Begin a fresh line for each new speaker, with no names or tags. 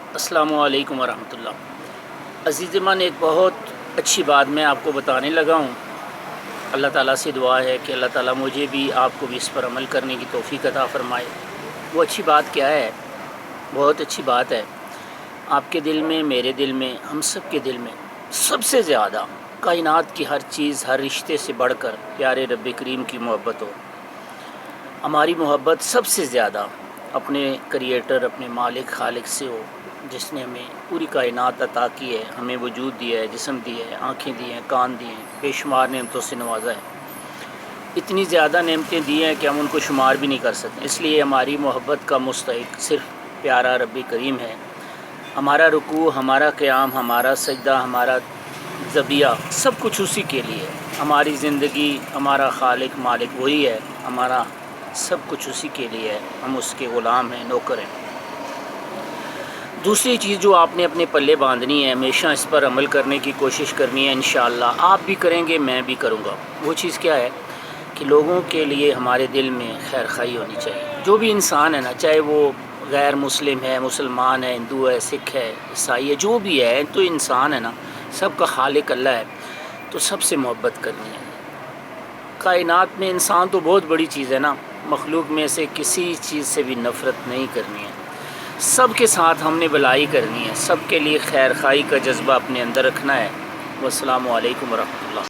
अस्सलामु अलैकुम वरहमतुल्लाह। अज़ीज़ मन, एक बहुत अच्छी बात मैं आपको बताने लगा हूँ। अल्लाह ताला से दुआ है कि अल्लाह ताला मुझे भी आपको भी इस पर अमल करने की तौफ़ीक़ अता फ़रमाए। वो अच्छी बात क्या है? बहुत अच्छी बात है। आपके दिल में, मेरे दिल में, हम सब के दिल में सबसे ज़्यादा कायनात की हर चीज़, हर रिश्ते से बढ़कर प्यारे रब्बे करीम की मोहब्बत हो। हमारी मोहब्बत सबसे ज़्यादा अपने क्रिएटर, अपने मालिक खालिक से हो, जिसने हमें पूरी कायनात अता की है, हमें वजूद दिया है, जिस्म दिया है, आँखें दी हैं, कान दिए हैं, बेशुमार नेमतों से नवाजा है। इतनी ज़्यादा नेमतें दी हैं कि हम उनको शुमार भी नहीं कर सकते। इसलिए हमारी मोहब्बत का मुस्तहिक सिर्फ़ प्यारा रब्बे करीम है। हमारा रुकू, हमारा क़याम, हमारा सजदा, हमारा ज़बिया, सब कुछ उसी के लिए है। हमारी ज़िंदगी, हमारा खालिक मालिक वही है, हमारा सब कुछ उसी के लिए है। हम उसके ग़ुलाम हैं, नौकर हैं। दूसरी चीज़ जो आपने अपने पल्ले बांधनी है, हमेशा इस पर अमल करने की कोशिश करनी है। इंशाअल्लाह आप भी करेंगे, मैं भी करूँगा। वो चीज़ क्या है कि लोगों के लिए हमारे दिल में खैर खाई होनी चाहिए। जो भी इंसान है ना, चाहे वो गैर मुस्लिम है, मुसलमान है, हिंदू है, सिख है, ईसाई है, जो भी है, तो इंसान है ना, सबका खालिक अल्लाह है, तो सबसे मोहब्बत करनी है। कायनात में इंसान तो बहुत बड़ी चीज़ है ना, मखलूक में से किसी चीज़ से भी नफ़रत नहीं करनी है। सब के साथ हमने भलाई करनी है, सब के लिए खैर खाई का जज्बा अपने अंदर रखना है। वस्सलामु अलैकुम वरहमतुल्लाह।